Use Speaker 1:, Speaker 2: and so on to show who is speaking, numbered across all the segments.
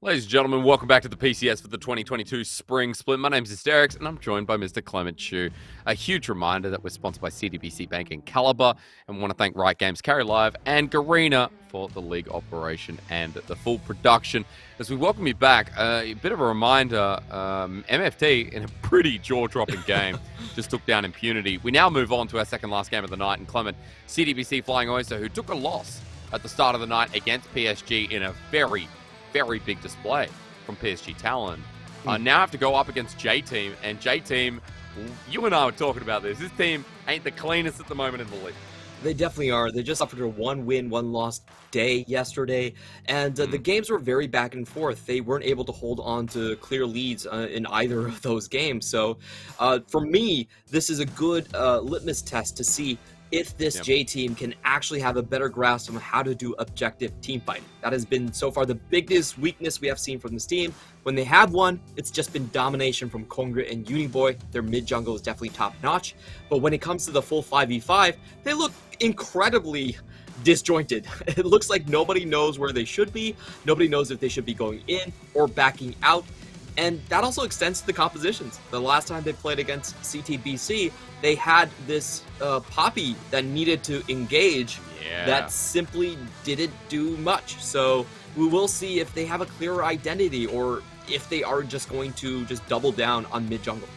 Speaker 1: Ladies and gentlemen, welcome back to the PCS for the 2022 Spring Split. My name's Hysterics, and I'm joined by Mr. Clement Chu. A huge reminder that we're sponsored by CDBC Bank and Caliber, and we want to thank Riot Games, Carry Live, and Garena for the league operation and the full production. As we welcome you back, a bit of a reminder, MFT in a pretty jaw-dropping game just took down Impunity. We now move on to our second last game of the night, and Clement, CDBC Flying Oyster, who took a loss at the start of the night against PSG in a very big display from PSG talent. Now have to go up against J-Team, and J-Team, you and I were talking about this. This team ain't the cleanest at the moment in the league.
Speaker 2: They definitely are. They just suffered a 1-win, 1-loss day yesterday, and the games were very back and forth. They weren't able to hold on to clear leads in either of those games. So for me, this is a good litmus test to see if this J-Team can actually have a better grasp on how to do objective team fighting. That has been so far the biggest weakness we have seen from this team. When they have won, it's just been domination from Kongra and Uniboy. Their mid jungle is definitely top notch. But when it comes to the full 5v5, they look incredibly disjointed. It looks like nobody knows where they should be. Nobody knows if they should be going in or backing out. And that also extends to the compositions. The last time they played against CTBC, they had this Poppy that needed to engage that simply didn't do much. So we will see if they have a clearer identity or if they are just going to just double down on mid jungle.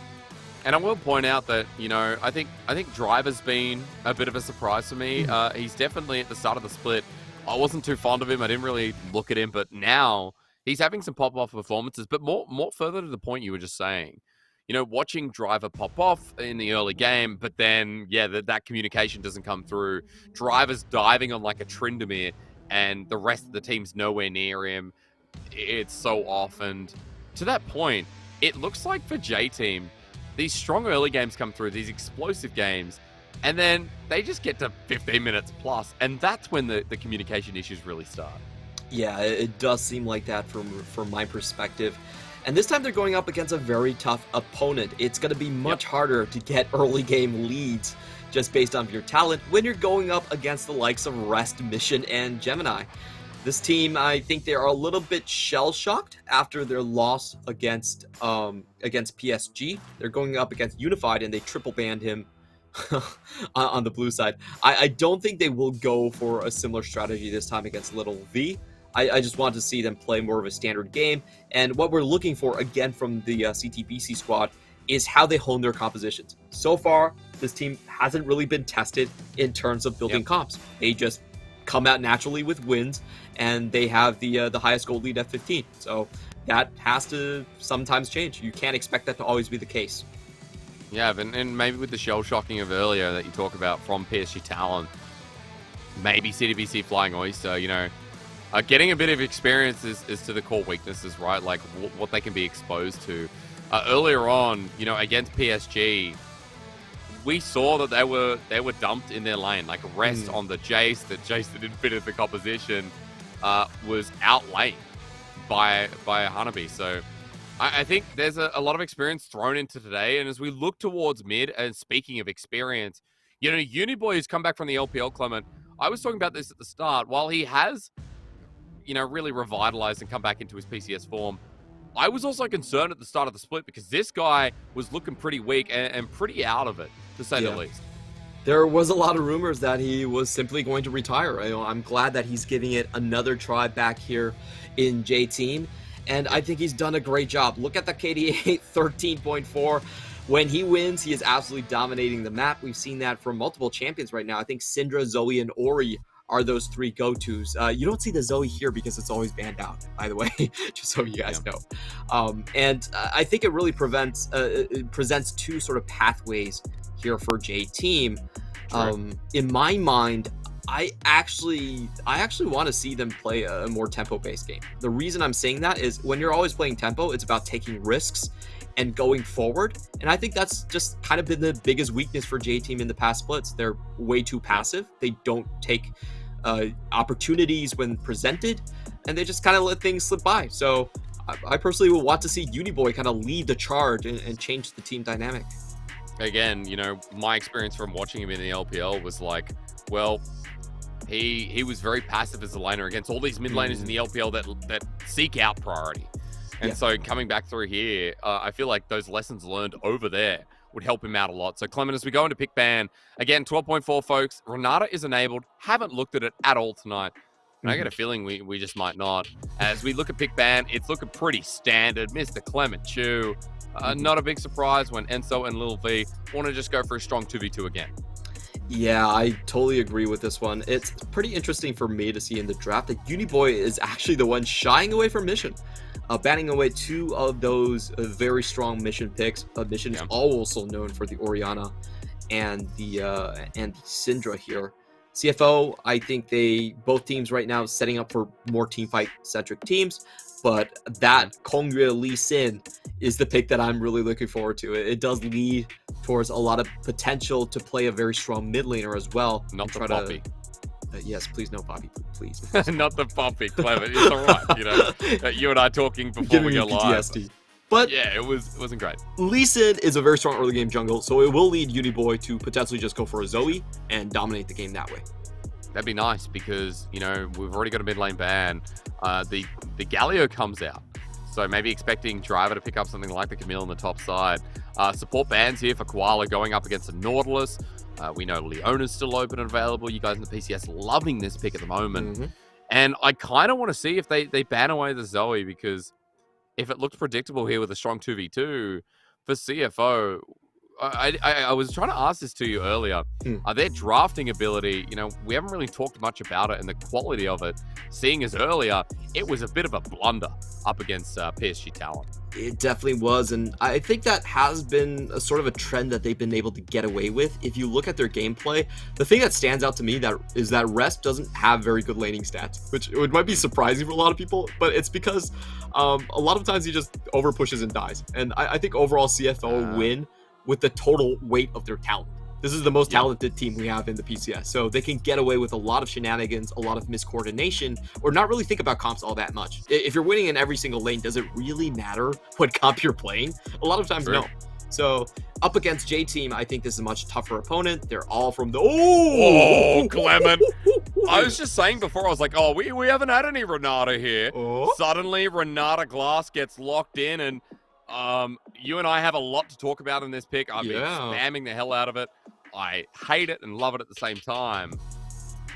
Speaker 1: And I will point out that, you know, I think Driver's been a bit of a surprise for me. He's definitely at the start of the split. I wasn't too fond of him. I didn't really look at him, but now he's having some pop-off performances, but more further to the point you were just saying. You know, watching Driver pop off in the early game, but then, that communication doesn't come through. Driver's diving on like a Tryndamere, and the rest of the team's nowhere near him. It's so off, and to that point, it looks like for J-Team, these strong early games come through, these explosive games, and then they just get to 15 minutes plus, and that's when the communication issues really start.
Speaker 2: Yeah, it does seem like that from my perspective. And this time they're going up against a very tough opponent. It's going to be much harder to get early game leads just based on your talent when you're going up against the likes of Rest, Mission, and Gemini. This team, I think they are a little bit shell-shocked after their loss against PSG. They're going up against Unified, and they triple banned him on the blue side. I don't think they will go for a similar strategy this time against Little V. I just want to see them play more of a standard game. And what we're looking for, again, from the CTBC squad is how they hone their compositions. So far, this team hasn't really been tested in terms of building comps. They just come out naturally with wins, and they have the highest gold lead at 15. So that has to sometimes change. You can't expect that to always be the case.
Speaker 1: Yeah, and maybe with the shell-shocking of earlier that you talk about from PSG talent, maybe CDBC Flying Oyster, you know, getting a bit of experience is to the core weaknesses, right? Like what they can be exposed to. Earlier on, you know, against PSG, we saw that they were dumped in their lane. Like Rest on the Jace that didn't fit in the composition was outlaid by Hanabi. So I think there's a lot of experience thrown into today. And as we look towards mid, and speaking of experience, you know, Uniboy has come back from the LPL, Clement. I was talking about this at the start. While he has, you know, really revitalized and come back into his PCS form, I was also concerned at the start of the split because this guy was looking pretty weak and pretty out of it, to say the least.
Speaker 2: There was a lot of rumors that he was simply going to retire. I'm glad that he's giving it another try back here in J-Team, and I think he's done a great job. Look at the KDA 13.4. When he wins, he is absolutely dominating the map. We've seen that from multiple champions right now. I think Syndra, Zoe, and Ori are those three go-tos. You don't see the Zoe here because it's always banned out, by the way, just so you guys know. And I think it really it presents two sort of pathways here for J-Team. In my mind, I actually want to see them play a more tempo-based game. The reason I'm saying that is when you're always playing tempo, it's about taking risks and going forward. And I think that's just kind of been the biggest weakness for J-Team in the past splits. They're way too passive. They don't take opportunities when presented, and they just kind of let things slip by. So I personally will want to see Uniboy kind of lead the charge and change the team dynamic.
Speaker 1: Again, you know, my experience from watching him in the LPL was like, well, he was very passive as a laner against all these mid laners in the LPL that seek out priority. And so coming back through here, I feel like those lessons learned over there would help him out a lot. So Clement, as we go into pick ban, again, 12.4 folks, Renata is enabled. Haven't looked at it at all tonight. And I get a feeling we just might not. As we look at pick ban, it's looking pretty standard. Mr. Clement Chu. Not a big surprise when Enzo and Lil V want to just go for a strong 2v2 again.
Speaker 2: Yeah, I totally agree with this one. It's pretty interesting for me to see in the draft that Uniboy is actually the one shying away from Mission. Banning away 2 of those very strong Mission picks. Mission is also known for the Orianna and the Syndra here. CFO, I think both teams right now setting up for more teamfight centric teams, but that Kongyue Lee Sin is the pick that I'm really looking forward to. It does lead towards a lot of potential to play a very strong mid laner as well.
Speaker 1: Not the Poppy.
Speaker 2: Yes, please no Poppy, please.
Speaker 1: Not the Poppy, Clement. It's all right. You know, you and I talking before we go live.
Speaker 2: But
Speaker 1: yeah, it wasn't great.
Speaker 2: Lee Sin is a very strong early game jungle, so it will lead Uniboy to potentially just go for a Zoe and dominate the game that way.
Speaker 1: That'd be nice because, you know, we've already got a mid lane ban. The Galio comes out. So maybe expecting Driver to pick up something like the Camille on the top side. Support bans here for Koala going up against the Nautilus. We know Leona's still open and available. You guys in the PCS loving this pick at the moment. And I kind of want to see if they ban away the Zoe, because if it looks predictable here with a strong 2v2 for CFO, I was trying to ask this to you earlier. Their drafting ability, you know, we haven't really talked much about it and the quality of it. Seeing as earlier, it was a bit of a blunder up against PSG Talon.
Speaker 2: It definitely was, and I think that has been a sort of a trend that they've been able to get away with. If you look at their gameplay, the thing that stands out to me is that Resp doesn't have very good laning stats, which it might be surprising for a lot of people, but it's because a lot of times he just over pushes and dies. And I think overall CFO win with the total weight of their talent. This is the most talented team we have in the PCS. So they can get away with a lot of shenanigans, a lot of miscoordination, or not really think about comps all that much. If you're winning in every single lane, does it really matter what comp you're playing? A lot of times, no. So up against J Team, I think this is a much tougher opponent. They're all from the...
Speaker 1: Oh, Clement. I was just saying before, I was like, oh, we haven't had any Renata here. Suddenly, Renata Glass gets locked in, and you and I have a lot to talk about in this pick. I've been spamming the hell out of it. I hate it and love it at the same time.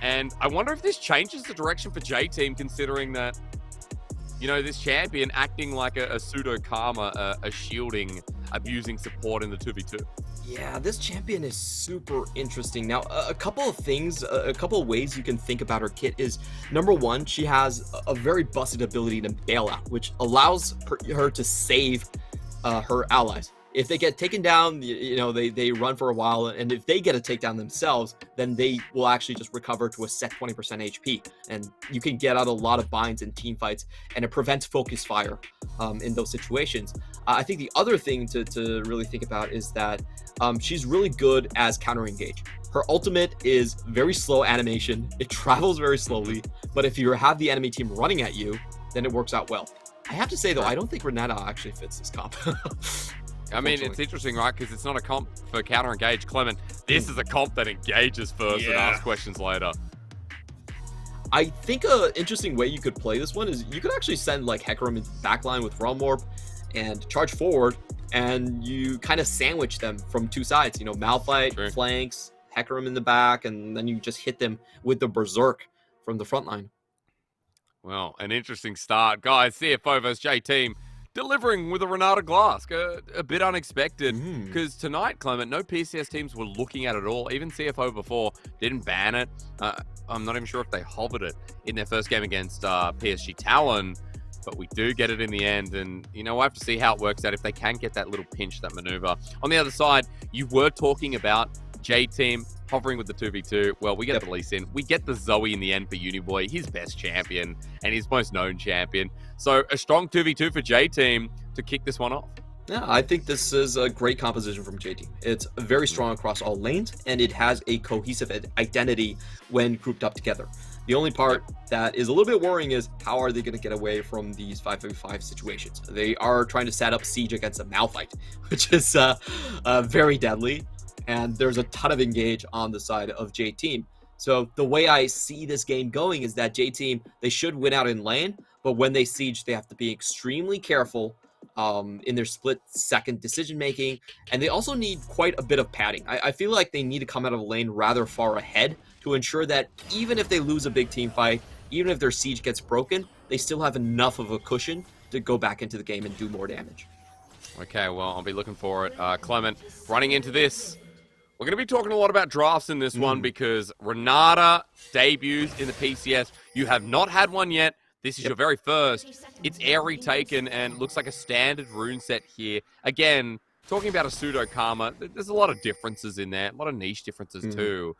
Speaker 1: And I wonder if this changes the direction for J-Team, considering that, you know, this champion acting like a pseudo-karma, a shielding, abusing support in the 2v2.
Speaker 2: Yeah, this champion is super interesting. Now, a couple of things, a couple of ways you can think about her kit is, number one, she has a very busted ability to bail out, which allows her to save her allies. If they get taken down, you know, they run for a while, and if they get a takedown themselves, then they will actually just recover to a set 20% HP, and you can get out a lot of binds in team fights, and it prevents focus fire in those situations. I think the other thing to really think about is that she's really good as counter engage. Her ultimate is very slow animation. It travels very slowly, but if you have the enemy team running at you, then it works out well. I have to say, though, I don't think Renata actually fits this comp.
Speaker 1: I mean, it's interesting, right? Because it's not a comp for counter engage, Clement. This is a comp that engages first and asks questions later.
Speaker 2: I think an interesting way you could play this one is you could actually send like Hecarim into backline with Realm Warp and charge forward, and you kind of sandwich them from two sides. You know, Malphite, flanks, Hecarim in the back, and then you just hit them with the Berserk from the front line.
Speaker 1: Well, an interesting start. Guys, CFO versus J-Team. Delivering with a Renata Glass, a bit unexpected, because tonight, Clement, no PCS teams were looking at it all. Even CFO before didn't ban it. I'm not even sure if they hovered it in their first game against PSG Talon, but we do get it in the end. And, you know, we'll have to see how it works out if they can get that little pinch, that maneuver. On the other side, you were talking about J-Team hovering with the 2v2. Well, we get the Lee Sin. We get the Zoe in the end for Uniboy, his best champion and his most known champion. So a strong 2v2 for J-Team to kick this one off.
Speaker 2: Yeah, I think this is a great composition from J-Team. It's very strong across all lanes, and it has a cohesive identity when grouped up together. The only part that is a little bit worrying is how are they going to get away from these 5v5 situations? They are trying to set up siege against a Malphite, which is very deadly. And there's a ton of engage on the side of J-Team. So the way I see this game going is that J Team, they should win out in lane, but when they siege, they have to be extremely careful in their split-second decision-making, and they also need quite a bit of padding. I feel like they need to come out of the lane rather far ahead to ensure that even if they lose a big team fight, even if their siege gets broken, they still have enough of a cushion to go back into the game and do more damage.
Speaker 1: Okay, well, I'll be looking for it. Clement, running into this, we're going to be talking a lot about drafts in this one because Renata debuts in the PCS. You have not had one yet. This is your very first. It's airy taken and looks like a standard rune set here. Again, talking about a pseudo karma, there's a lot of differences in there, a lot of niche differences too.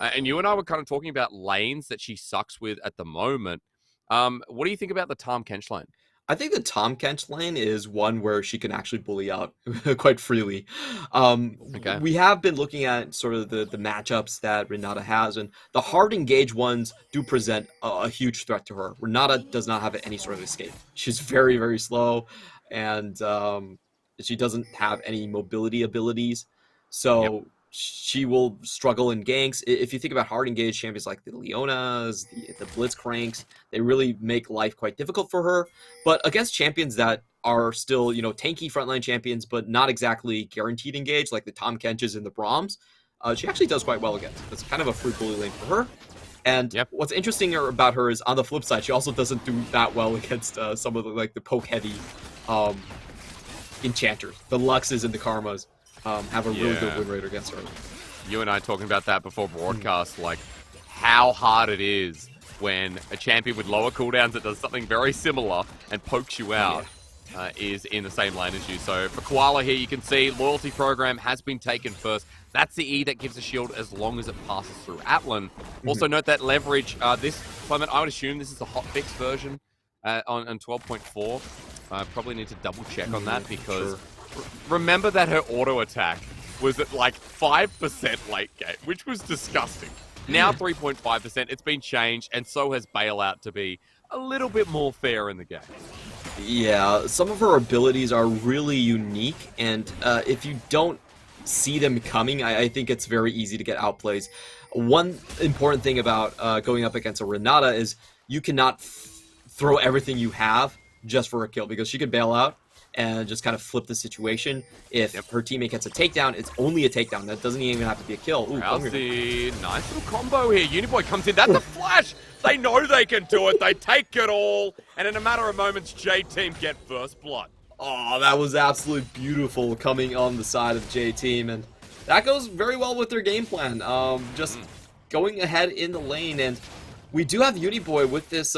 Speaker 1: And you and I were kind of talking about lanes that she sucks with at the moment. What do you think about the Tahm Kench lane?
Speaker 2: I think the Tahm Kench lane is one where she can actually bully out quite freely. We have been looking at sort of the matchups that Renata has, and the hard engage ones do present a huge threat to her. Renata does not have any sort of escape. She's very, very slow, and she doesn't have any mobility abilities. So she will struggle in ganks. If you think about hard engage champions like the Leonas, the Blitzcranks, they really make life quite difficult for her. But against champions that are still, tanky frontline champions, but not exactly guaranteed engage, like the Tahm Kenches and the Brahms, she actually does quite well against. That's kind of a free bully lane for her. And what's interesting about her is on the flip side, she also doesn't do that well against some of the poke heavy enchanters. The Luxes and the Karmas have a really good win rate against her.
Speaker 1: You and I talking about that before broadcast, like how hard it is when a champion with lower cooldowns that does something very similar and pokes you out is in the same lane as you. So for Koala here, you can see loyalty program has been taken first. That's the E that gives a shield as long as it passes through Atlan. Also note that leverage, this, Clement, I would assume this is the hotfix version on 12.4. Probably need to double check on that because remember that her auto attack was at like 5% late game, which was disgusting. Now 3.5%, it's been changed, and so has Bailout to be a little bit more fair in the game.
Speaker 2: Yeah, some of her abilities are really unique, and if you don't see them coming, I think it's very easy to get outplays. One important thing about going up against a Renata is you cannot throw everything you have just for a kill, because she could bail out and just kind of flip the situation. If her teammate gets a takedown, it's only a takedown. That doesn't even have to be a kill. Ooh,
Speaker 1: nice little combo here. Uniboy comes in. That's a flash. They know they can do it. They take it all. And in a matter of moments, J-Team get first blood.
Speaker 2: Oh, that was absolutely beautiful coming on the side of J-Team. And that goes very well with their game plan. Just going ahead in the lane. And we do have Uniboy with this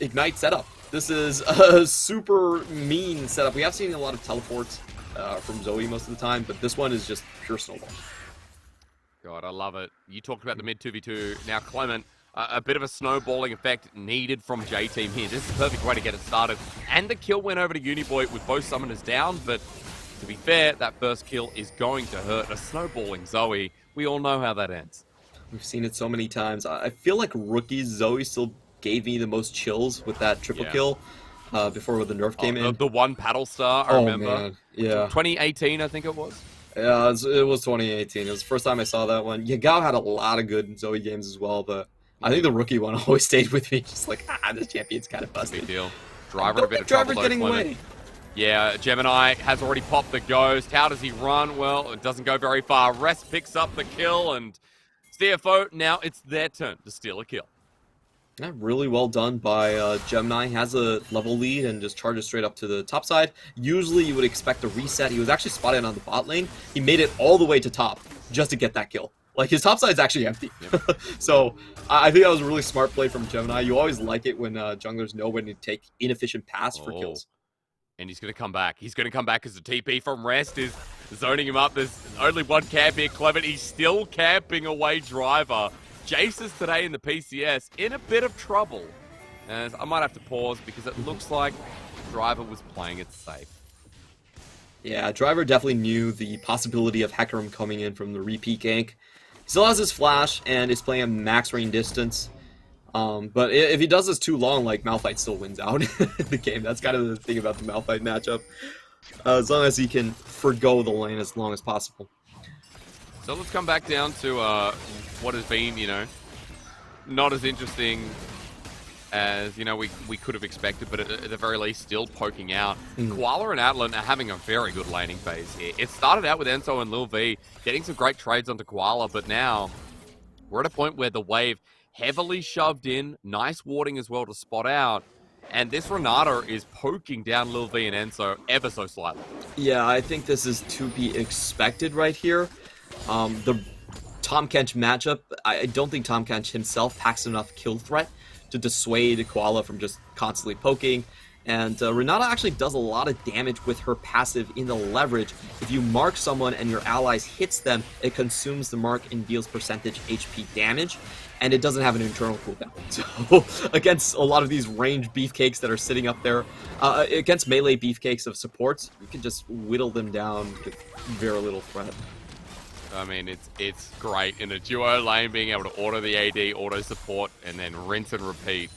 Speaker 2: Ignite setup. This is a super mean setup. We have seen a lot of teleports from Zoe most of the time, but this one is just pure snowball.
Speaker 1: God, I love it. You talked about the mid 2v2. Now, Clement, a bit of a snowballing effect needed from J-Team here. This is the perfect way to get it started. And the kill went over to Uniboy with both summoners down, but to be fair, that first kill is going to hurt. A snowballing Zoe, we all know how that ends.
Speaker 2: We've seen it so many times. I feel like rookie Zoe still gave me the most chills with that triple kill before the nerf came in.
Speaker 1: The one paddle star, I remember.
Speaker 2: Man. Yeah.
Speaker 1: 2018, I think it was.
Speaker 2: Yeah, it was 2018. It was the first time I saw that one. Yagao had a lot of good Zoe games as well, but I think the rookie one always stayed with me. Just like, this champion's kind of busted.
Speaker 1: Big deal. Driver a bit of trouble,
Speaker 2: getting away.
Speaker 1: Yeah, Gemini has already popped the ghost. How does he run? Well, it doesn't go very far. Rest picks up the kill, and CFO, now it's their turn to steal a kill.
Speaker 2: Yeah, really well done by Gemini. Has a level lead and just charges straight up to the top side. Usually you would expect a reset. He was actually spotted on the bot lane. He made it all the way to top just to get that kill. Like, his top side's actually empty. So I think that was a really smart play from Gemini. You always like it when junglers know when to take inefficient paths for kills.
Speaker 1: And he's going to come back. He's going to come back as the TP from Rest is zoning him up. There's only one camp here, Clement. He's still camping away Driver. Jace is today in the PCS in a bit of trouble. And I might have to pause because it looks like Driver was playing it safe.
Speaker 2: Yeah, Driver definitely knew the possibility of Hecarim coming in from the repeat gank. He still has his flash and is playing a max range distance. But if he does this too long, like, Malphite still wins out in the game. That's kind of the thing about the Malphite matchup. As long as he can forgo the lane as long as possible.
Speaker 1: So let's come back down to what has been, not as interesting as, we could have expected, but at the very least, still poking out. Koala and Atlan are having a very good laning phase here. It started out with Enzo and Lil V getting some great trades onto Koala, but now we're at a point where the wave heavily shoved in, nice warding as well to spot out, and this Renata is poking down Lil V and Enzo ever so slightly.
Speaker 2: Yeah, I think this is to be expected right here. The Tahm Kench matchup, I don't think Tahm Kench himself packs enough kill threat to dissuade Koala from just constantly poking. And Renata actually does a lot of damage with her passive in the leverage. If you mark someone and your allies hits them, it consumes the mark and deals percentage HP damage, and it doesn't have an internal cooldown. So against a lot of these ranged beefcakes that are sitting up there, against melee beefcakes of supports, you can just whittle them down with very little threat.
Speaker 1: I mean, it's great in a duo lane, being able to auto the AD, auto support, and then rinse and repeat,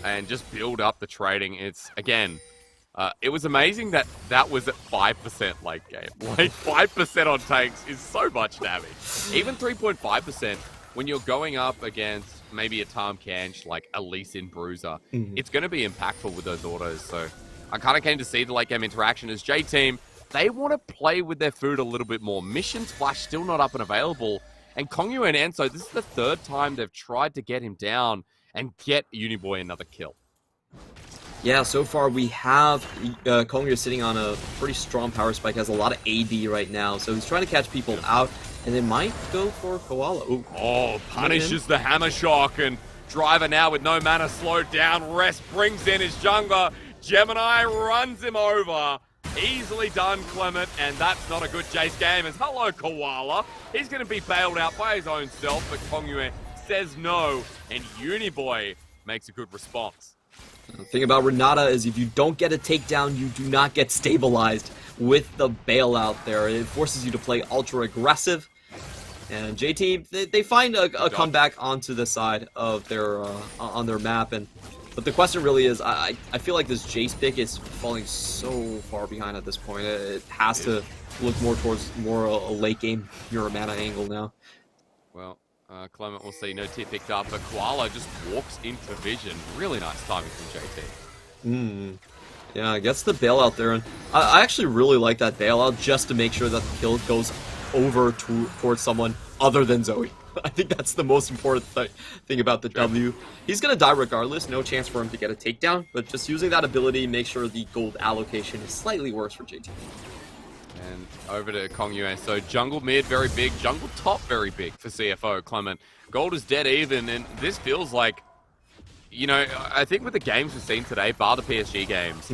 Speaker 1: and just build up the trading. It's, again, it was amazing that was at 5% late game. Like, 5% on tanks is so much damage. Even 3.5% when you're going up against maybe a Tahm Kench, like a Lee Sin Bruiser, it's going to be impactful with those autos. So I kind of came to see the late game interaction as J-Team. They want to play with their food a little bit more. Mission Splash still not up and available. And Kongyu and Enzo, this is the third time they've tried to get him down and get Uniboy another kill.
Speaker 2: Yeah, so far we have Kongyu sitting on a pretty strong power spike, has a lot of AD right now. So he's trying to catch people out, and they might go for Koala. Ooh.
Speaker 1: Oh, punishes the Hammer Shock, and Driver now with no mana slowed down. Rest brings in his jungler. Gemini runs him over. Easily done, Clement, and that's not a good Jace game. As hello, Koala. He's going to be bailed out by his own self, but Kongyu says no, and Uniboy makes a good response.
Speaker 2: The thing about Renata is if you don't get a takedown, you do not get stabilized with the bailout there. It forces you to play ultra aggressive, and JT, they find a comeback onto the side of their on their map, but the question really is, I feel like this Jace pick is falling so far behind at this point. It has to look more towards a late game Mirror Mana angle now.
Speaker 1: Well, Clement will see no tip picked up, but Koala just walks into vision. Really nice timing from JT.
Speaker 2: Yeah, gets the bailout there, and I actually really like that bailout just to make sure that the kill goes over towards someone other than Zoe. I think that's the most important thing about the W. He's going to die regardless, no chance for him to get a takedown, but just using that ability, make sure the gold allocation is slightly worse for JT.
Speaker 1: And over to Kongyu. So jungle mid, very big. Jungle top, very big for CFO, Clement. Gold is dead even, and this feels like, I think with the games we've seen today, bar the PSG games,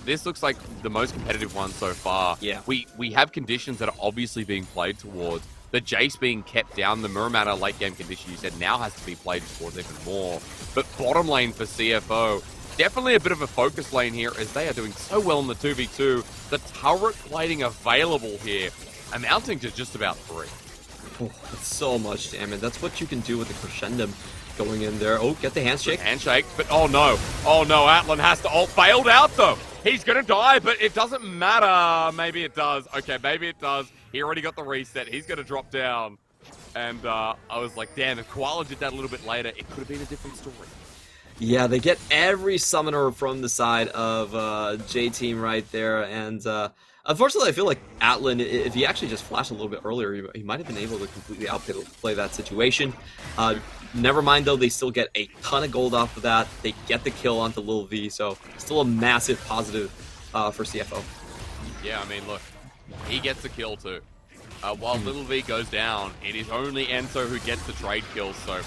Speaker 1: this looks like the most competitive one so far.
Speaker 2: Yeah.
Speaker 1: We have conditions that are obviously being played towards. The Jace being kept down, the Mirror Mana late game condition you said now has to be played towards even more. But bottom lane for CFO, definitely a bit of a focus lane here as they are doing so well in the 2v2. The turret plating available here, amounting to just about 3.
Speaker 2: Oh, that's so much damage. That's what you can do with the Crescendum going in there. Oh, get the handshake.
Speaker 1: Handshake, but oh no, Atlan has to ult. Bailed out though. He's gonna die, but it doesn't matter. Maybe it does. Okay, maybe it does. He already got the reset. He's gonna drop down. And I was like, damn, if Koala did that a little bit later, it could have been a different story.
Speaker 2: Yeah, they get every summoner from the side of J-Team right there, and unfortunately I feel like Atlan, if he actually just flashed a little bit earlier, he might have been able to completely outplay that situation. Never mind though, they still get a ton of gold off of that. They get the kill onto Lil V, so still a massive positive for CFO.
Speaker 1: Yeah, I mean, look, he gets the kill too. While Lil V goes down, it is only Enzo who gets the trade kills, so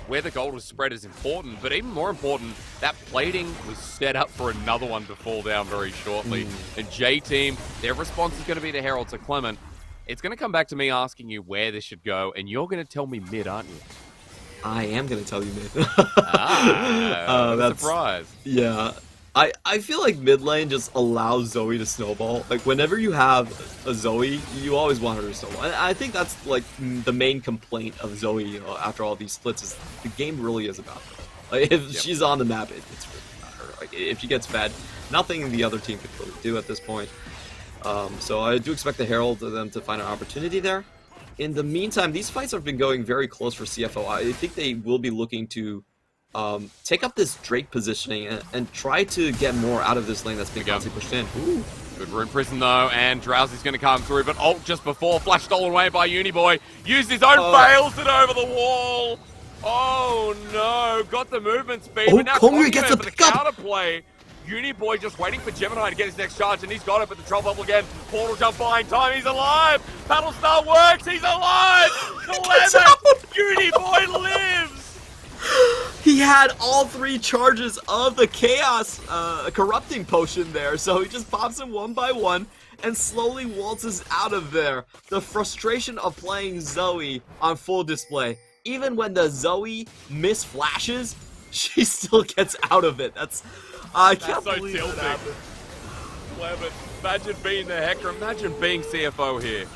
Speaker 1: where the gold was spread is important, but even more important, that plating was set up for another one to fall down very shortly. And J-Team, their response is going to be the Herald to Clement. It's going to come back to me asking you where this should go, and you're going to tell me mid, aren't you?
Speaker 2: I am going to tell you mid.
Speaker 1: That's a surprise.
Speaker 2: Yeah. I feel like mid lane just allows Zoe to snowball. Like, whenever you have a Zoe, you always want her to snowball. And I think that's, like, the main complaint of Zoe after all these splits is the game really is about her. Like, if she's on the map, it's really about her. Like, if she gets fed, nothing the other team could really do at this point. So I do expect the Herald of them to find an opportunity there. In the meantime, these fights have been going very close for CFO. I think they will be looking to take up this Drake positioning and try to get more out of this lane that's been constantly pushed in. Ooh.
Speaker 1: Good rune prison though, and Drowsy's going to come through, but ult just before, flash stolen away by Uniboy. Used his own fails it over the wall. Oh no, got the movement speed, but now
Speaker 2: Kongyue gets the
Speaker 1: counterplay. Uniboy just waiting for Gemini to get his next charge, and he's got it, but the troll bubble again. Portal jump buying time, he's alive! Battlestar works, he's alive! Uniboy lives!
Speaker 2: He had all 3 charges of the Chaos Corrupting Potion there, so he just pops them one by one and slowly waltzes out of there. The frustration of playing Zoe on full display. Even when the Zoe misflashes, she still gets out of it. I can't believe that happened.
Speaker 1: Clement, imagine being the Hecker, imagine being CFO here.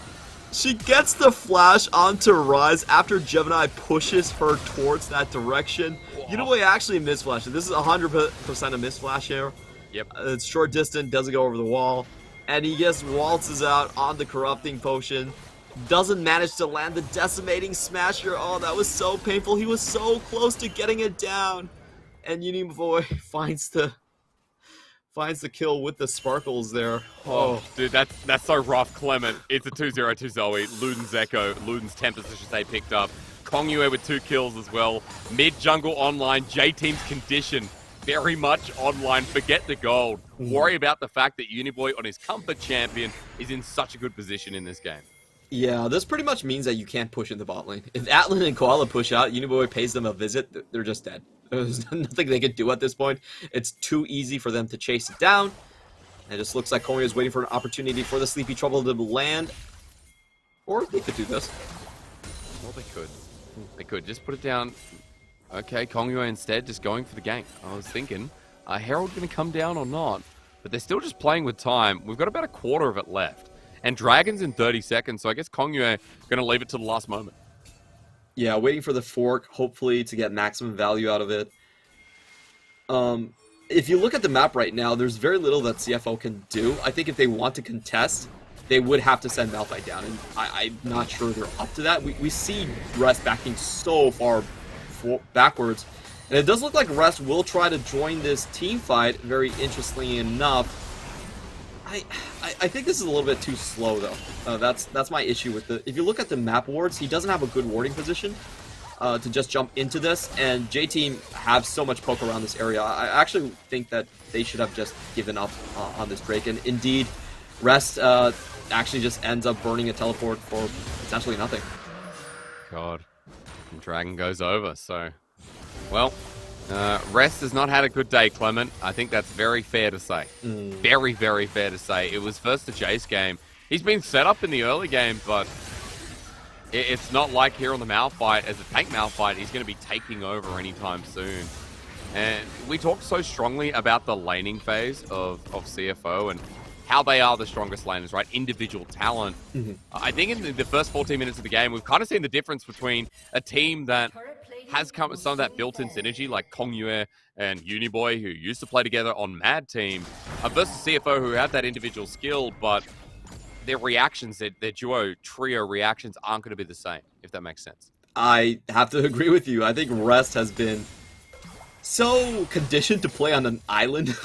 Speaker 2: She gets the flash onto Rise after Gemini pushes her towards that direction. Whoa. Uniboy actually misflashes. This is 100% a misflash here.
Speaker 1: Yep.
Speaker 2: It's short distance, doesn't go over the wall. And he just waltzes out on the Corrupting Potion. Doesn't manage to land the Decimating Smasher. Oh, that was so painful. He was so close to getting it down. And Uniboy finds the kill with the sparkles there.
Speaker 1: Oh, dude, that's so rough, Clement. It's a 2-0 Zoe. Luden's Echo, Luden's Tempest, I should say, picked up. Kongyue with 2 kills as well. Mid-jungle online, J-Team's condition. Very much online, forget the gold. Worry about the fact that Uniboy on his comfort champion is in such a good position in this game.
Speaker 2: Yeah, this pretty much means that you can't push in the bot lane. If Atlan and Koala push out, Uniboy pays them a visit, they're just dead. There's nothing they can do at this point. It's too easy for them to chase it down. It just looks like Kongyue is waiting for an opportunity for the Sleepy Trouble to land. Or they could do this.
Speaker 1: Well, they could. They could. Just put it down. Okay, Kongyue instead just going for the gank. I was thinking, Herald going to come down or not? But they're still just playing with time. We've got about a quarter of it left. And Dragon's in 30 seconds, so I guess Kongyue going to leave it to the last moment.
Speaker 2: Yeah, waiting for the fork, hopefully, to get maximum value out of it. If you look at the map right now, there's very little that CFO can do. I think if they want to contest, they would have to send Malphite down, and I'm not sure they're up to that. We see Rest backing so far backwards, and it does look like Rest will try to join this team fight, very interestingly enough. I think this is a little bit too slow, though. That's my issue with the... If you look at the map wards, he doesn't have a good warding position to just jump into this, and J-Team have so much poke around this area. I actually think that they should have just given up on this Drake, and indeed, Rest actually just ends up burning a teleport for essentially nothing.
Speaker 1: God. And Dragon goes over, so... Well... Rest has not had a good day, Clement. I think that's very fair to say. Very, very fair to say. It was first a Jace game. He's been set up in the early game, but it's not like here on the Malphite, as a tank Malphite, he's going to be taking over anytime soon. And we talked so strongly about the laning phase of CFO and how they are the strongest laners, right? Individual talent. I think in the first 14 minutes of the game, we've kind of seen the difference between a team that has come with some of that built-in synergy, like Kongyue and Uniboy, who used to play together on Mad Team, versus CFO, who have that individual skill, but their reactions, their duo, trio reactions aren't going to be the same, if that makes sense.
Speaker 2: I have to agree with you. I think Rest has been so conditioned to play on an island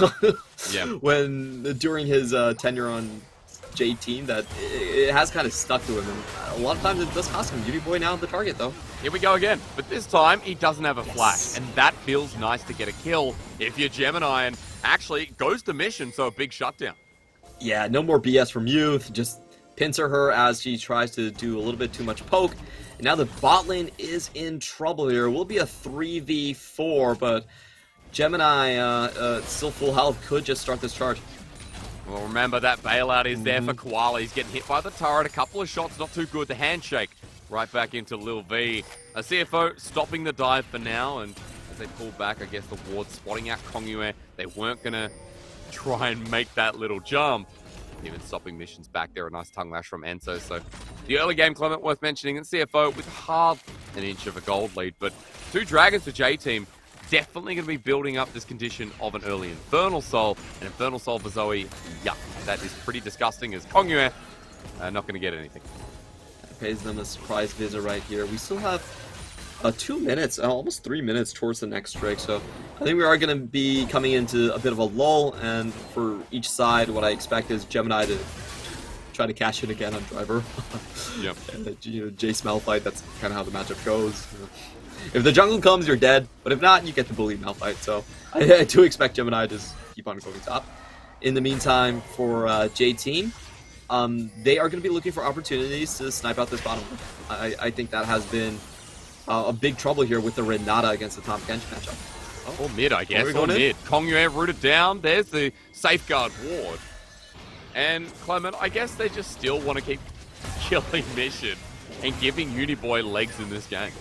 Speaker 2: during his tenure on J-Team that it has kind of stuck to him, and a lot of times it does cost him. Uniboy now the target, though.
Speaker 1: Here we go again, but this time he doesn't have a flash, and that feels nice to get a kill if you're Gemini, and actually goes to mission, so a big shutdown.
Speaker 2: Yeah, no more BS from Youth, just pincer her as she tries to do a little bit too much poke, and now the bot lane is in trouble here. It will be a 3v4, but Gemini, still full health, could just start this charge.
Speaker 1: Well, remember that bailout is there for Koala. He's getting hit by the turret. A couple of shots, not too good. The handshake right back into Lil V. A CFO stopping the dive for now, and as they pull back, I guess the ward spotting out Kongyue. They weren't going to try and make that little jump. Even stopping missions back there. A nice tongue lash from Enzo. So the early game, Clement, worth mentioning, and CFO with half an inch of a gold lead. But 2 Dragons for J-Team. Definitely going to be building up this condition of an early Infernal Soul. An Infernal Soul for Zoe, yuck. That is pretty disgusting as Kongyue not going to get anything.
Speaker 2: pays them a surprise visit right here. We still have 2 minutes, almost 3 minutes towards the next Drake, so I think we are going to be coming into a bit of a lull, and for each side, what I expect is Gemini to try to cash in again on Driver.
Speaker 1: Yep.
Speaker 2: Jace Malphite, that's kind of how the matchup goes. If the jungle comes, you're dead, but if not, you get to bully Malphite, so I do expect Gemini to just keep on going top. In the meantime, for J Team, they are going to be looking for opportunities to snipe out this bottom lane. I think that has been a big trouble here with the Renata against the Tahm Kench matchup.
Speaker 1: Or mid, I guess. Or
Speaker 2: in?
Speaker 1: mid. Kongyue rooted down. There's the safeguard ward. And Clement, I guess they just still want to keep killing Mission and giving Uniboy legs in this game.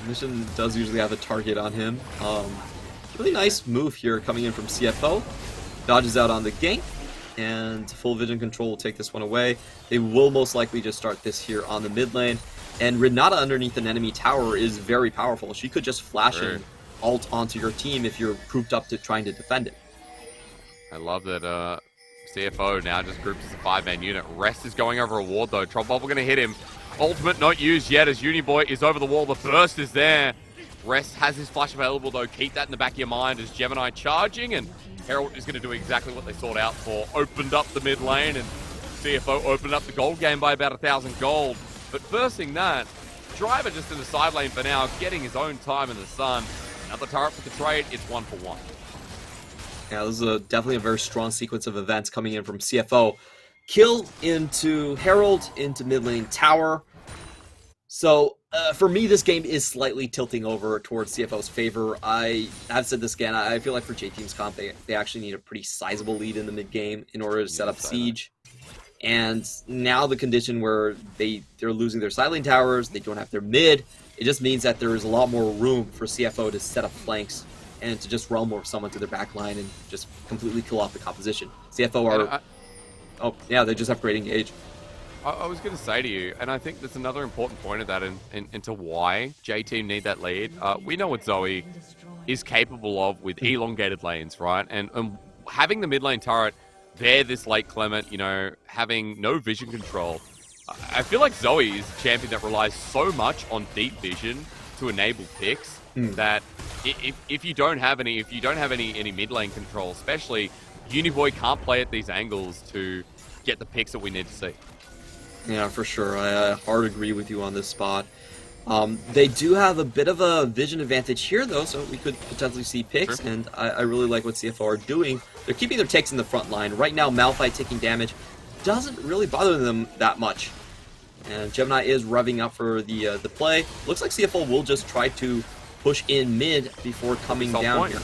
Speaker 2: Mission does usually have a target on him. Really nice move here coming in from CFO. Dodges out on the gank, and full vision control will take this one away. They will most likely just start this here on the mid lane. And Renata underneath an enemy tower is very powerful. She could just flash and ult onto your team if you're grouped up to trying to defend it.
Speaker 1: I love that CFO now just grouped as a 5-man unit. Rest is going over a ward though. Troll Bubble going to hit him. Ultimate not used yet as Uniboy is over the wall. The burst is there. Rest has his flash available though. Keep that in the back of your mind as Gemini charging, and Herald is going to do exactly what they sought out for. Opened up the mid lane, and CFO opened up the gold game by about 1,000 gold. But first thing that, Driver just in the side lane for now, getting his own time in the sun. Another turret for the trade, it's 1-for-1.
Speaker 2: Yeah, this is definitely a very strong sequence of events coming in from CFO. Kill into Herald, into mid lane tower. So, for me, this game is slightly tilting over towards CFO's favor. I have said this again, I feel like for J-Team's comp, they actually need a pretty sizable lead in the mid game in order to set up Siege. And now the condition where they're losing their side lane towers, they don't have their mid, it just means that there is a lot more room for CFO to set up flanks and to just realm morph someone to their back line and just completely kill off the composition. CFO are... Oh, yeah, they just have great engage.
Speaker 1: I was going to say to you, and I think that's another important point of that into why J-Team need that lead. We know what Zoe is capable of with elongated lanes, right? And having the mid lane turret there this late, Clement, having no vision control. I feel like Zoe is a champion that relies so much on deep vision to enable picks that if you don't have any mid lane control, especially, Uniboy can't play at these angles to get the picks that we need to see.
Speaker 2: Yeah, for sure. I hard agree with you on this spot. They do have a bit of a vision advantage here, though, so we could potentially see picks, and I really like what CFO are doing. They're keeping their takes in the front line. Right now, Malphite taking damage doesn't really bother them that much. And Gemini is revving up for the play. Looks like CFO will just try to push in mid before coming down here.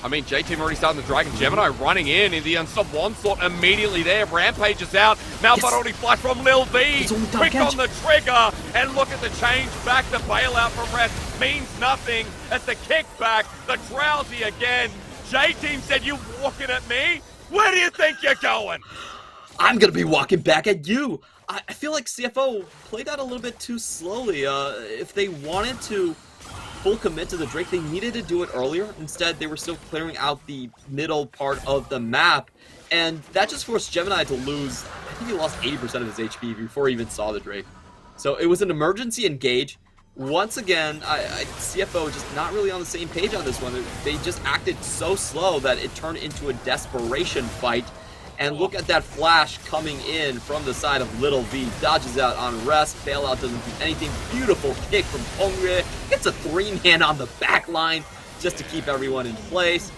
Speaker 1: I mean, J-Team already starting the Dragon. Gemini running in the Unstop Onslaught immediately there. Rampage is out. Malphite already flashed from Lil V. Quick on the trigger. And look at the change back. The bailout from Rest means nothing. At the kickback, the drowsy again. J-Team said, "You walking at me? Where do you think you're going?"
Speaker 2: I'm going to be walking back at you. I feel like CFO played that a little bit too slowly. If they wanted to full commit to the Drake, they needed to do it earlier. Instead, they were still clearing out the middle part of the map, and that just forced Gemini to lose. I think he lost 80% of his HP before he even saw the Drake. So it was an emergency engage. Once again, CFO just not really on the same page on this one. They just acted so slow that it turned into a desperation fight. And look at that flash coming in from the side of Little V. Dodges out on Rest. Bailout doesn't do anything. Beautiful kick from Kongyue. Gets a 3-man on the back line just to keep everyone in place.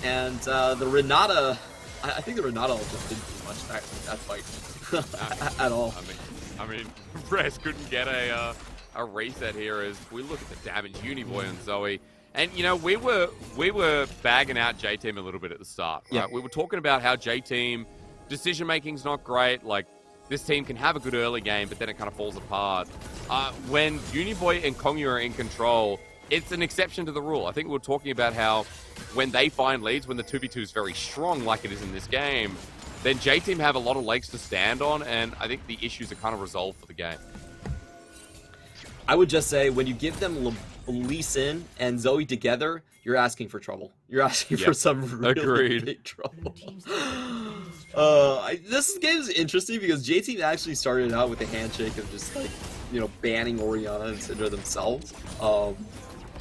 Speaker 2: And the Renata, I think the Renata just didn't do much that fight at all.
Speaker 1: I mean, Rest couldn't get a reset here as we look at the damage Uniboy and Zoe. And, we were bagging out J-Team a little bit at the start, right?
Speaker 2: Yeah.
Speaker 1: We were talking about how J-Team decision-making's not great. Like, this team can have a good early game, but then it kind of falls apart. When Uniboy and Kongyue are in control, it's an exception to the rule. I think we were talking about how when they find leads, when the 2v2 is very strong like it is in this game, then J-Team have a lot of legs to stand on, and I think the issues are kind of resolved for the game.
Speaker 2: I would just say, when you give them Lee Sin and Zoe together, you're asking for trouble. You're asking for some really big trouble. This game is interesting because JT actually started out with a handshake of just like, banning Orianna and Syndra themselves.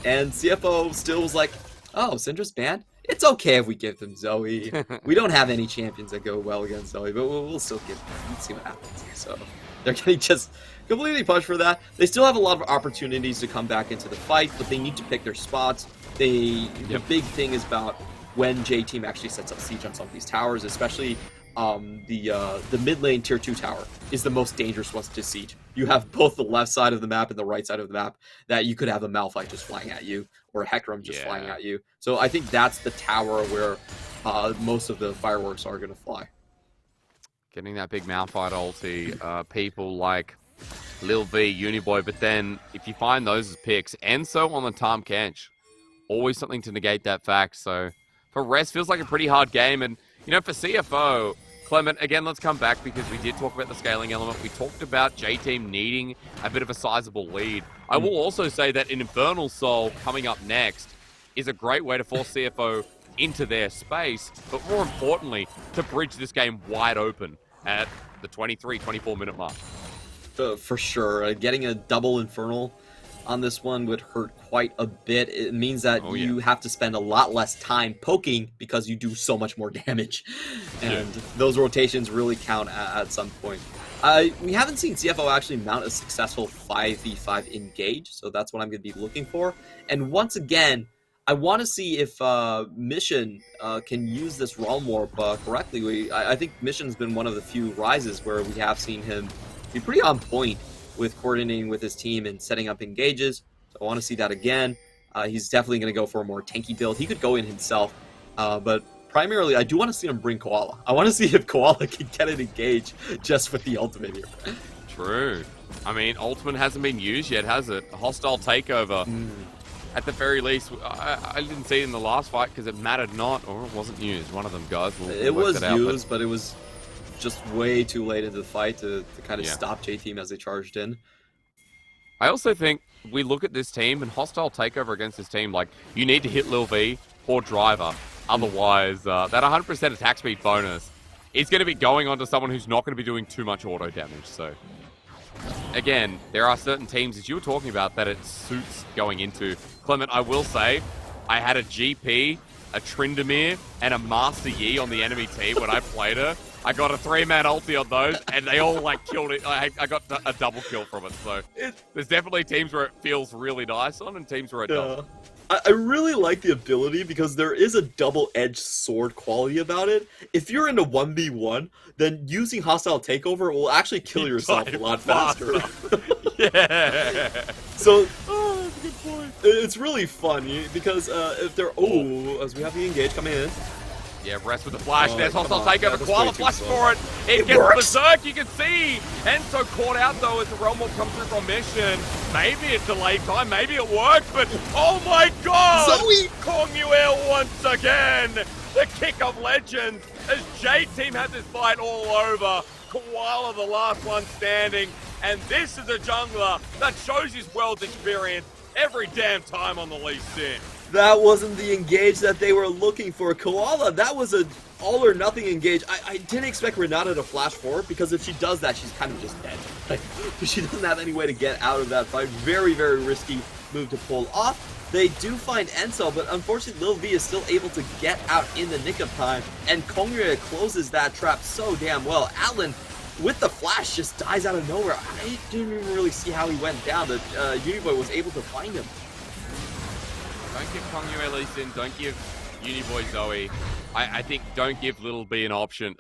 Speaker 2: And CFO still was like, oh, Syndra's banned? It's okay if we give them Zoe. We don't have any champions that go well against Zoe, but we'll still give them. Let's see what happens. So they're getting just completely punched for that. They still have a lot of opportunities to come back into the fight, but they need to pick their spots. The big thing is about when J-Team actually sets up siege on some of these towers, especially the mid lane tier 2 tower is the most dangerous one to siege. You have both the left side of the map and the right side of the map that you could have a Malphite just flying at you or a Hecarim just flying at you. So I think that's the tower where most of the fireworks are going to fly.
Speaker 1: Getting that big Malphite ulti, people like Lil V, Uniboy, but then if you find those as picks, Enso on the Tahm Kench, always something to negate that fact. So for Rest, feels like a pretty hard game. And, for CFO, Clement, again, let's come back because we did talk about the scaling element. We talked about J-Team needing a bit of a sizable lead. I will also say that an Infernal Soul coming up next is a great way to force CFO into their space, but more importantly, to bridge this game wide open at the 23, 24-minute mark.
Speaker 2: For sure. Getting a double Infernal on this one would hurt quite a bit. It means that you have to spend a lot less time poking because you do so much more damage. And those rotations really count at some point. We haven't seen CFO actually mount a successful 5v5 engage, so that's what I'm going to be looking for. And once again, I want to see if Mission can use this Realm Warp correctly. I think Mission's been one of the few rises where we have seen him be pretty on point with coordinating with his team and setting up engages. So I want to see that again. He's definitely going to go for a more tanky build. He could go in himself, but primarily I do want to see him bring Koala. I want to see if Koala can get an engage just with the ultimate here.
Speaker 1: True. I mean, ultimate hasn't been used yet, has it? A hostile takeover. At the very least, I didn't see it in the last fight because it mattered not, or it wasn't used. One of them, guys.
Speaker 2: It was used, but it was just way too late into the fight to kind of stop J-Team as they charged in.
Speaker 1: I also think we look at this team and hostile takeover against this team, like, you need to hit Lil V or Driver. Otherwise, that 100% attack speed bonus is going to be going on to someone who's not going to be doing too much auto damage. So, again, there are certain teams, as you were talking about, that it suits going into. Clement, I will say, I had a GP, a Tryndamere, and a Master Yi on the enemy team when I played her. I got a 3-man ulti on those, and they all, killed it. I got a double kill from it, so there's definitely teams where it feels really nice on, and teams where it doesn't.
Speaker 2: I really like the ability because there is a double-edged sword quality about it. If you're in a 1v1, then using Hostile Takeover will actually kill yourself a lot faster. So, that's a good point. It's really fun because if they're... as we have the engage coming in.
Speaker 1: Yeah, Rest with the flash. There's hostile takeover. Koala flash for it. It gets berserk. You can see. Enso caught out though as the Realm Warp comes through from Mission. Maybe it delayed time. Maybe it worked. But oh my god!
Speaker 2: Zoe!
Speaker 1: Kongyuel once again. The kick of legends as J-Team had this fight all over. Koala the last one standing. And this is a jungler that shows his world's experience every damn time on the Lee Sin.
Speaker 2: That wasn't the engage that they were looking for. Koala, that was a all or nothing engage. I didn't expect Renata to flash forward because if she does that, she's kind of just dead. She doesn't have any way to get out of that fight. Very, very risky move to pull off. They do find Enso, but unfortunately Lil V is still able to get out in the nick of time, and Kongyue closes that trap so damn well. Atlan, with the flash, just dies out of nowhere. I didn't even really see how he went down, but Uniboy was able to find him.
Speaker 1: Don't give Kongyue Lee Sin, don't give Uniboy Zoe. I think don't give Lil V, an option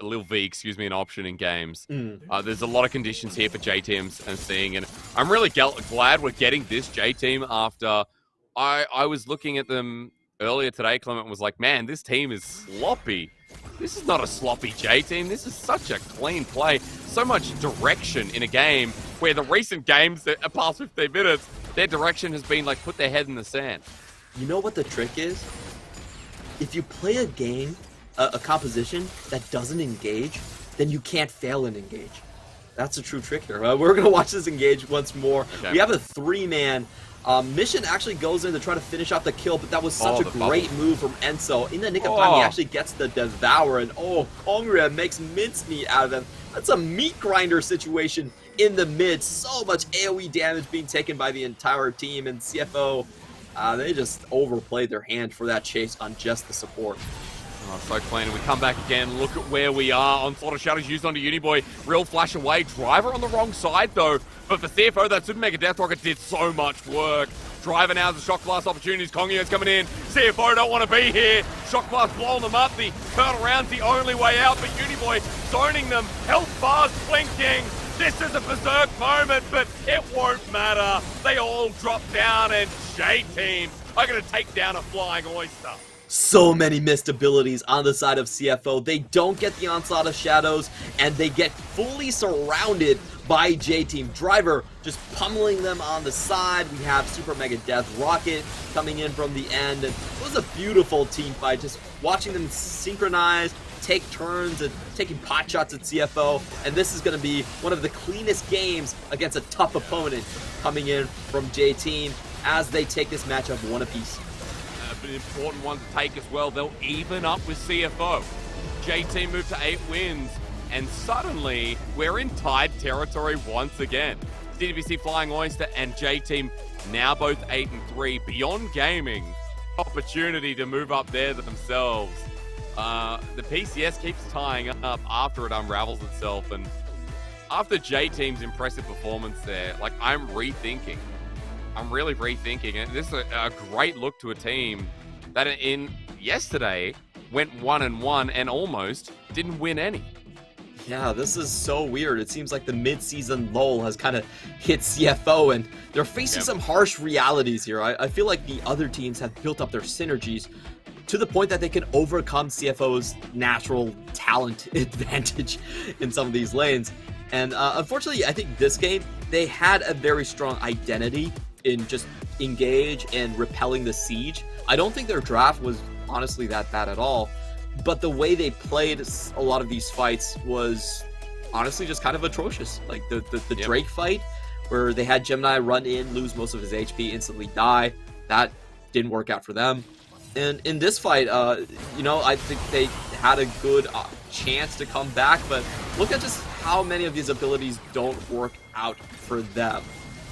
Speaker 1: in games. There's a lot of conditions here for J-Teams and seeing, and I'm really glad we're getting this J-Team after I was looking at them earlier today. Clement was like, man, this team is sloppy. This is not a sloppy J-Team. This is such a clean play. So much direction in a game where the recent games that are past 15 minutes, their direction has been put their head in the sand.
Speaker 2: You know what the trick is? If you play a game, a composition that doesn't engage, then you can't fail an engage. That's a true trick here. We're going to watch this engage once more. Okay. We have a 3-man Mission actually goes in to try to finish off the kill, but that was such a great move from Enso. In the nick of time, he actually gets the Devour, and Kongrya makes mincemeat out of them. That's a meat grinder situation in the mid. So much AoE damage being taken by the entire team, and CFO, they just overplayed their hand for that chase on just the support.
Speaker 1: Oh, so clean. We come back again. Look at where we are. Onslaught of Shadows used onto Uniboy. Real flash away. Driver on the wrong side, though. But for CFO, that Super Mega Death Rocket did so much work. Driver now has the Shock Blast opportunities. Kongya's coming in. CFO don't want to be here. Shock Blast blowing them up. The turn around's the only way out. But Uniboy zoning them. Health bars blinking. This is a berserk moment, but it won't matter. They all drop down, and J-Team are going to take down a Flying Oyster.
Speaker 2: So many missed abilities on the side of CFO. They don't get the Onslaught of Shadows, and they get fully surrounded by J-Team. Driver just pummeling them on the side. We have Super Mega Death Rocket coming in from the end. And it was a beautiful team fight, just watching them synchronize, take turns, and taking pot shots at CFO. And this is going to be one of the cleanest games against a tough opponent coming in from J-Team as they take this matchup one apiece.
Speaker 1: An important one to take as well. They'll even up with CFO. J-Team moved to 8 wins, and suddenly we're in tied territory once again. CWC Flying Oyster and J-Team now both 8-3. Beyond Gaming, opportunity to move up there themselves. The PCS keeps tying up after it unravels itself, and after J-Team's impressive performance there, like, I'm really rethinking it. This is a great look to a team that in yesterday went 1-1 and almost didn't win any.
Speaker 2: Yeah, this is so weird. It seems like the mid-season lull has kind of hit CFO, and they're facing some harsh realities here. I feel like the other teams have built up their synergies to the point that they can overcome CFO's natural talent advantage in some of these lanes. And unfortunately, I think this game, they had a very strong identity in just engage and repelling the siege. I don't think their draft was honestly that bad at all, but the way they played a lot of these fights was honestly just kind of atrocious. Like the Drake fight, where they had Gemini run in, lose most of his HP, instantly die. That didn't work out for them. And in this fight, I think they had a good chance to come back, but look at just how many of these abilities don't work out for them.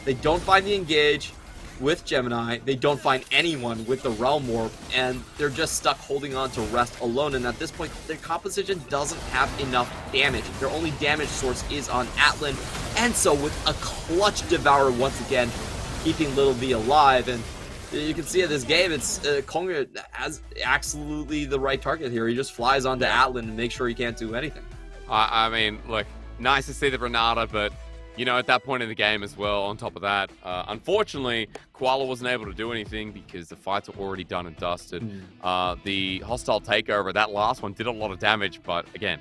Speaker 2: They don't find the engage with Gemini, they don't find anyone with the Realm Warp, and they're just stuck holding on to Rest alone, and at this point, their composition doesn't have enough damage. Their only damage source is on Atlan, and so with a clutch Devour once again, keeping Little V alive, and you can see in this game, it's Kongrya has absolutely the right target here. He just flies onto Atlan and makes sure he can't do anything.
Speaker 1: I mean, look, nice to see the Renata, but at that point in the game as well, on top of that, unfortunately, Koala wasn't able to do anything because the fights are already done and dusted. The hostile takeover, that last one, did a lot of damage, but again,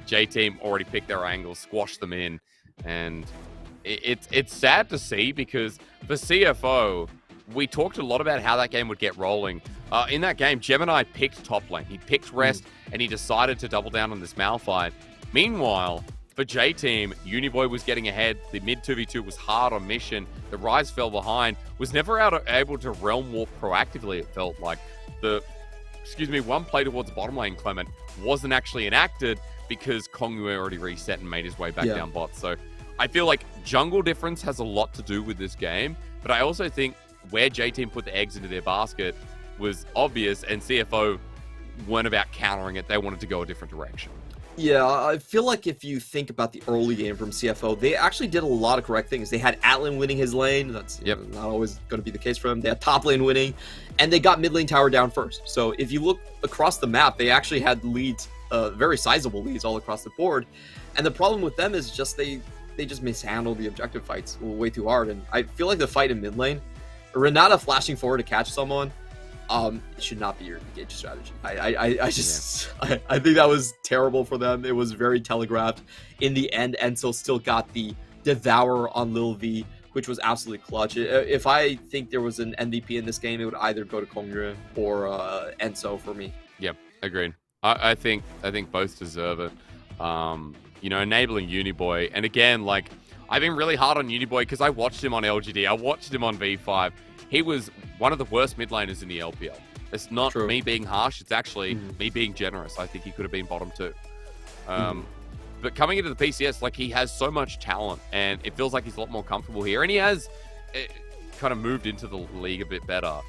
Speaker 1: J-Team already picked their angles, squashed them in, and it's sad to see because for CFO, we talked a lot about how that game would get rolling. In that game, Gemini picked top lane. He picked Rest, and he decided to double down on this Malphite. Meanwhile, for J-Team, Uniboy was getting ahead. The mid 2v2 was hard on Mission. The Rise fell behind. Was never able to Realm Warp proactively, it felt like. One play towards the bottom lane, Clement, wasn't actually enacted because Kongrya already reset and made his way back down bot. So I feel like jungle difference has a lot to do with this game, but I also think where J-Team put the eggs into their basket was obvious, and CFO weren't about countering it. They wanted to go a different direction.
Speaker 2: Yeah, I feel like if you think about the early game from CFO, they actually did a lot of correct things. They had Atlan winning his lane. That's not always going to be the case for them. They had top lane winning, and they got mid lane tower down first. So if you look across the map, they actually had leads, very sizable leads all across the board. And the problem with them is just they just mishandle the objective fights way too hard. And I feel like the fight in mid lane, Renata flashing forward to catch someone, it should not be your engage strategy. I think that was terrible for them. It was very telegraphed. In the end, Enso still got the Devour on Lil V, which was absolutely clutch. If I think there was an MVP in this game, it would either go to Kongrya or Enso for me.
Speaker 1: Yep, agreed. I think both deserve it. Enabling Uniboy, and again, like, I've been really hard on Uniboy because I watched him on LGD. I watched him on V5. He was one of the worst mid laners in the LPL. It's not
Speaker 2: True.
Speaker 1: me being harsh. It's actually me being generous. I think he could have been bottom 2. But coming into the PCS, like, he has so much talent, and it feels like he's a lot more comfortable here. And he has kind of moved into the league a bit better.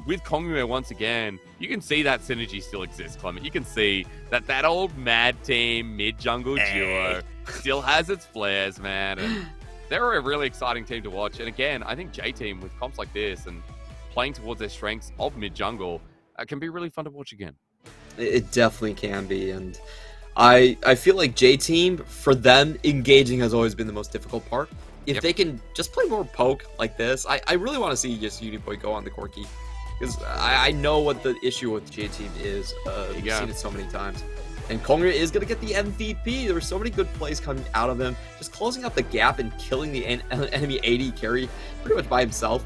Speaker 1: With Kongyue, once again, you can see that synergy still exists, Clement. You can see that old Mad Team mid-jungle duo still has its flares, man. And they're a really exciting team to watch. And again, I think J-Team, with comps like this and playing towards their strengths of mid-jungle, can be really fun to watch again.
Speaker 2: It definitely can be, and I feel like J-Team, for them, engaging has always been the most difficult part. If they can just play more poke like this, I really want to see just Uniboy go on the Corki. Because I know what the issue with J-Team is. We've seen it so many times. And Kongyue is going to get the MVP. There were so many good plays coming out of him. Just closing up the gap and killing the enemy AD carry pretty much by himself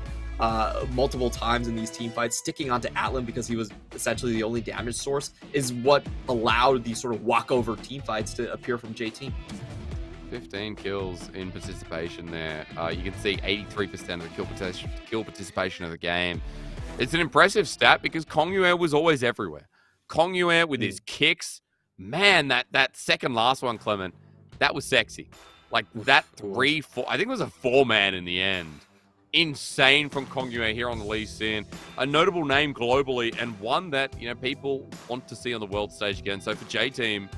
Speaker 2: multiple times in these team fights. Sticking onto Atlan because he was essentially the only damage source is what allowed these sort of walkover team fights to appear from J-Team.
Speaker 1: 15 kills in participation there. You can see 83% of the kill participation of the game. It's an impressive stat because Kongyue was always everywhere. Kongyue with his kicks, man, that second last one, Clement, that was sexy. Like that 3-4, I think it was a 4-man in the end. Insane from Kongyue here on the Lee Sin. A notable name globally and one that, you know, people want to see on the world stage again. So for J-Team,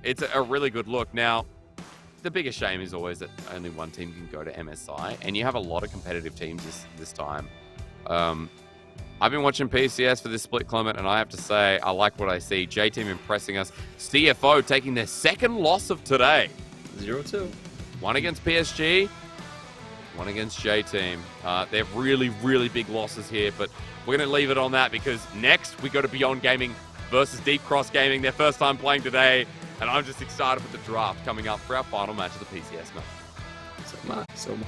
Speaker 1: it's a really good look. Now, the biggest shame is always that only one team can go to MSI, and you have a lot of competitive teams this time. I've been watching PCS for this split, Clement, and I have to say, I like what I see. J-Team impressing us. CFO taking their second loss of today.
Speaker 2: 0-2.
Speaker 1: One against PSG, one against J-Team. They're really, really big losses here, but we're going to leave it on that because next we go to Beyond Gaming versus Deep Cross Gaming, their first time playing today, and I'm just excited with the draft coming up for our final match of the PCS night.
Speaker 2: So much.